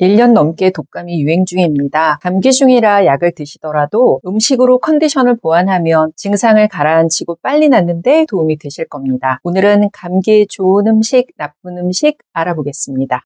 1년 넘게 독감이 유행 중입니다. 감기 중이라 약을 드시더라도 음식으로 컨디션을 보완하면 증상을 가라앉히고 빨리 낫는데 도움이 되실 겁니다. 오늘은 감기에 좋은 음식, 나쁜 음식 알아보겠습니다.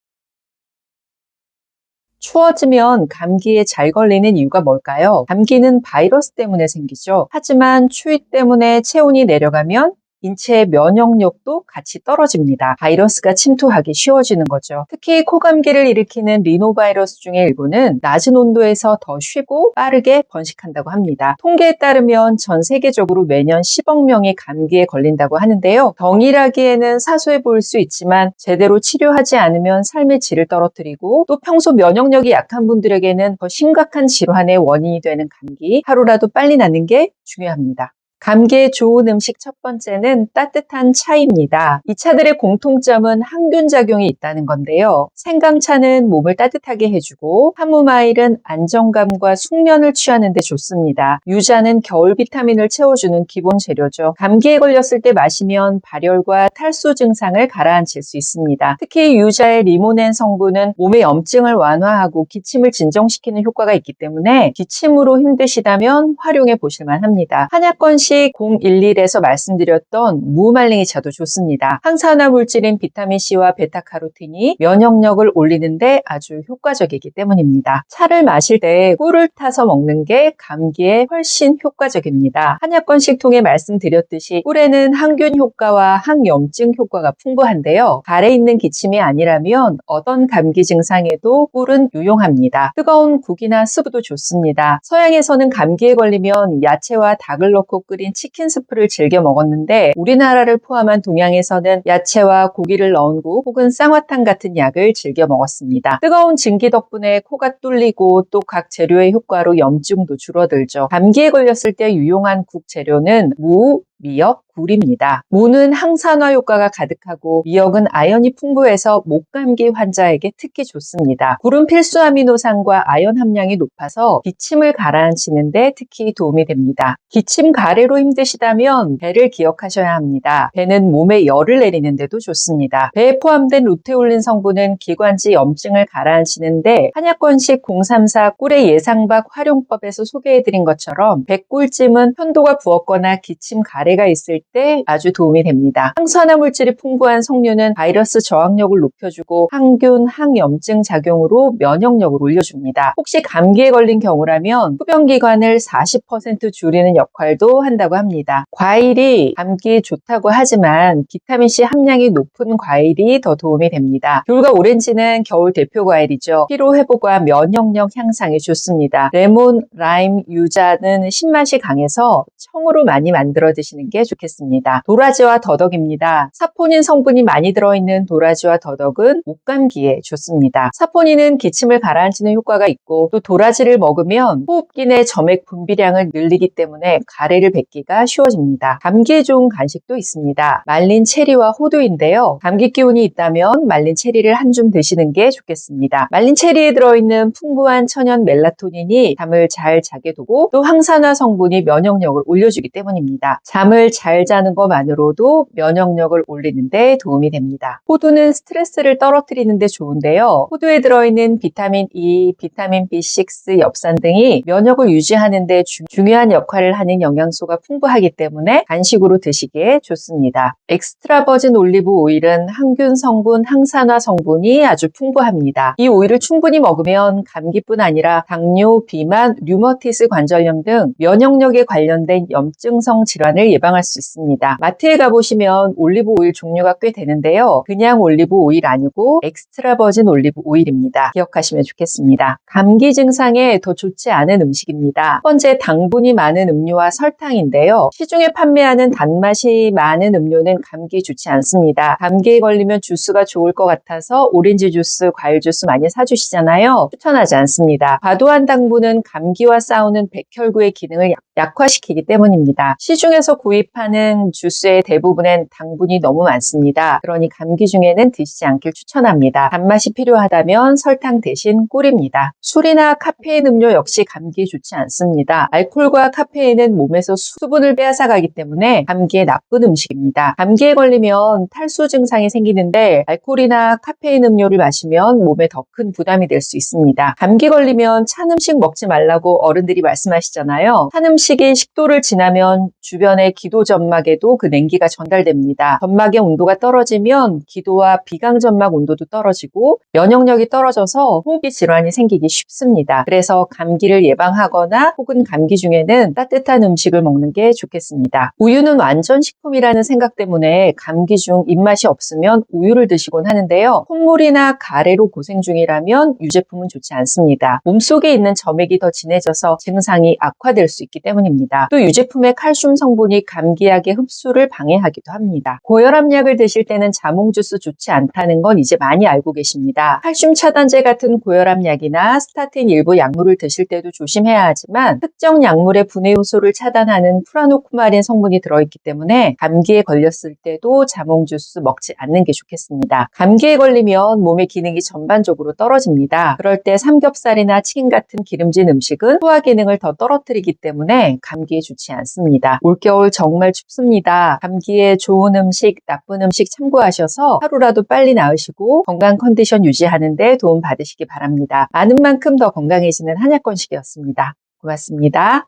추워지면 감기에 잘 걸리는 이유가 뭘까요? 감기는 바이러스 때문에 생기죠. 하지만 추위 때문에 체온이 내려가면 인체의 면역력도 같이 떨어집니다. 바이러스가 침투하기 쉬워지는 거죠. 특히 코감기를 일으키는 리노바이러스 중에 일부는 낮은 온도에서 더 쉬고 빠르게 번식한다고 합니다. 통계에 따르면 전 세계적으로 매년 10억 명이 감기에 걸린다고 하는데요. 동일하기에는 사소해 보일 수 있지만 제대로 치료하지 않으면 삶의 질을 떨어뜨리고 또 평소 면역력이 약한 분들에게는 더 심각한 질환의 원인이 되는 감기, 하루라도 빨리 낫는 게 중요합니다. 감기에 좋은 음식 첫 번째는 따뜻한 차입니다. 이 차들의 공통점은 항균 작용이 있다는 건데요. 생강차는 몸을 따뜻하게 해주고 카모마일은 안정감과 숙면을 취하는 데 좋습니다. 유자는 겨울 비타민을 채워주는 기본 재료죠. 감기에 걸렸을 때 마시면 발열과 탈수 증상을 가라앉힐 수 있습니다. 특히 유자의 리모넨 성분은 몸의 염증을 완화하고 기침을 진정시키는 효과가 있기 때문에 기침으로 힘드시다면 활용해 보실 만합니다. 한약권식 011에서 말씀드렸던 무말랭이 차도 좋습니다. 항산화 물질인 비타민C와 베타카로틴이 면역력을 올리는데 아주 효과적이기 때문입니다. 차를 마실 때 꿀을 타서 먹는 게 감기에 훨씬 효과적입니다. 한약권식 통에 말씀드렸듯이 꿀에는 항균 효과와 항염증 효과가 풍부한데요. 발에 있는 기침이 아니라면 어떤 감기 증상에도 꿀은 유용합니다. 뜨거운 국이나 스프도 좋습니다. 서양에서는 감기에 걸리면 야채와 닭을 넣고 끓인 치킨 스프를 즐겨 먹었는데 우리나라를 포함한 동양에서는 야채와 고기를 넣은 국 혹은 쌍화탕 같은 약을 즐겨 먹었습니다. 뜨거운 증기 덕분에 코가 뚫리고 또 각 재료의 효과로 염증도 줄어들죠. 감기에 걸렸을 때 유용한 국 재료는 무, 미역, 굴입니다. 무는 항산화 효과가 가득하고 미역은 아연이 풍부해서 목감기 환자에게 특히 좋습니다. 굴은 필수 아미노산과 아연 함량이 높아서 기침을 가라앉히는 데 특히 도움이 됩니다. 기침 가래로 힘드시다면 배를 기억하셔야 합니다. 배는 몸에 열을 내리는 데도 좋습니다. 배에 포함된 루테올린 성분은 기관지 염증을 가라앉히는데 한약권식 034 꿀의 예상박 활용법에서 소개해드린 것처럼 배꿀찜은 편도가 부었거나 기침 가래가 있을 때 아주 도움이 됩니다. 항산화 물질이 풍부한 석류는 바이러스 저항력을 높여주고 항균, 항염증 작용으로 면역력을 올려줍니다. 혹시 감기에 걸린 경우라면 흡연기관을 40% 줄이는 역할도 한다고 합니다. 과일이 감기에 좋다고 하지만 비타민C 함량이 높은 과일이 더 도움이 됩니다. 귤과 오렌지는 겨울 대표 과일이죠. 피로 회복과 면역력 향상에 좋습니다. 레몬, 라임, 유자는 신맛이 강해서 청으로 많이 만들어 드시는 게 좋겠습니다. 도라지와 더덕입니다. 사포닌 성분이 많이 들어있는 도라지와 더덕은 목감기에 좋습니다. 사포닌은 기침을 가라앉히는 효과가 있고 또 도라지를 먹으면 호흡기 내 점액 분비량을 늘리기 때문에 가래를 뱉기가 쉬워집니다. 감기에 좋은 간식도 있습니다. 말린 체리와 호두인데요. 감기 기운이 있다면 말린 체리를 한 줌 드시는 게 좋겠습니다. 말린 체리에 들어있는 풍부한 천연 멜라토닌이 잠을 잘 자게 두고 또 항산화 성분이 면역력을 올려주기 때문입니다. 잠을 잘 자는 것만으로도 면역력을 올리는 데 도움이 됩니다. 호두는 스트레스를 떨어뜨리는 데 좋은데요. 호두에 들어있는 비타민 E, 비타민 B6, 엽산 등이 면역을 유지하는 데 중요한 역할을 하는 영양소가 풍부하기 때문에 간식으로 드시기에 좋습니다. 엑스트라 버진 올리브 오일은 항균 성분, 항산화 성분이 아주 풍부합니다. 이 오일을 충분히 먹으면 감기뿐 아니라 당뇨, 비만, 류머티스 관절염 등 면역력에 관련된 염증성 질환을 예방할 수 있습니다. 마트에 가보시면 올리브 오일 종류가 꽤 되는데요. 그냥 올리브 오일 아니고 엑스트라 버진 올리브 오일입니다. 기억하시면 좋겠습니다. 감기 증상에 더 좋지 않은 음식입니다. 첫 번째, 당분이 많은 음료와 설탕인데요. 시중에 판매하는 단맛이 많은 음료는 감기에 좋지 않습니다. 감기에 걸리면 주스가 좋을 것 같아서 오렌지 주스, 과일 주스 많이 사주시잖아요. 추천하지 않습니다. 과도한 당분은 감기와 싸우는 백혈구의 기능을 약화시키기 때문입니다. 시중에서 구입하는 주스의 대부분엔 당분이 너무 많습니다. 그러니 감기 중에는 드시지 않길 추천합니다. 단맛이 필요하다면 설탕 대신 꿀입니다. 술이나 카페인 음료 역시 감기에 좋지 않습니다. 알코올과 카페인은 몸에서 수분을 빼앗아가기 때문에 감기에 나쁜 음식입니다. 감기에 걸리면 탈수 증상이 생기는데 알코올이나 카페인 음료를 마시면 몸에 더 큰 부담이 될 수 있습니다. 감기 걸리면 찬 음식 먹지 말라고 어른들이 말씀하시잖아요. 찬 음식이 식도를 지나면 주변의 기도 점막에도 그 냉기가 전달됩니다. 점막의 온도가 떨어지면 기도와 비강 점막 온도도 떨어지고 면역력이 떨어져서 호흡기 질환이 생기기 쉽습니다. 그래서 감기를 예방하거나 혹은 감기 중에는 따뜻한 음식을 먹는 게 좋겠습니다. 우유는 완전 식품이라는 생각 때문에 감기 중 입맛이 없으면 우유를 드시곤 하는데요. 콧물이나 가래로 고생 중이라면 유제품은 좋지 않습니다. 몸속에 있는 점액이 더 진해져서 증상이 악화될 수 있기 때문입니다. 또 유제품의 칼슘 성분이 감기약의 흡수를 방해하기도 합니다. 고혈압약을 드실 때는 자몽 주스 좋지 않다는 건 이제 많이 알고 계십니다. 칼슘 차단제 같은 고혈압약이나 스타틴 일부 약물을 드실 때도 조심해야 하지만 특정 약물의 분해 요소를 차단하는 프라노쿠마린 성분이 들어있기 때문에 감기에 걸렸을 때도 자몽 주스 먹지 않는 게 좋겠습니다. 감기에 걸리면 몸의 기능이 전반적으로 떨어집니다. 그럴 때 삼겹살이나 치킨 같은 기름진 음식은 소화 기능을 더 떨어뜨리기 때문에 감기에 좋지 않습니다. 올겨울 정말 춥습니다. 감기에 좋은 음식, 나쁜 음식 참고하셔서 하루라도 빨리 나으시고 건강 컨디션 유지하는 데 도움 받으시기 바랍니다. 많은 만큼 더 건강해지는 한약권식이었습니다. 고맙습니다.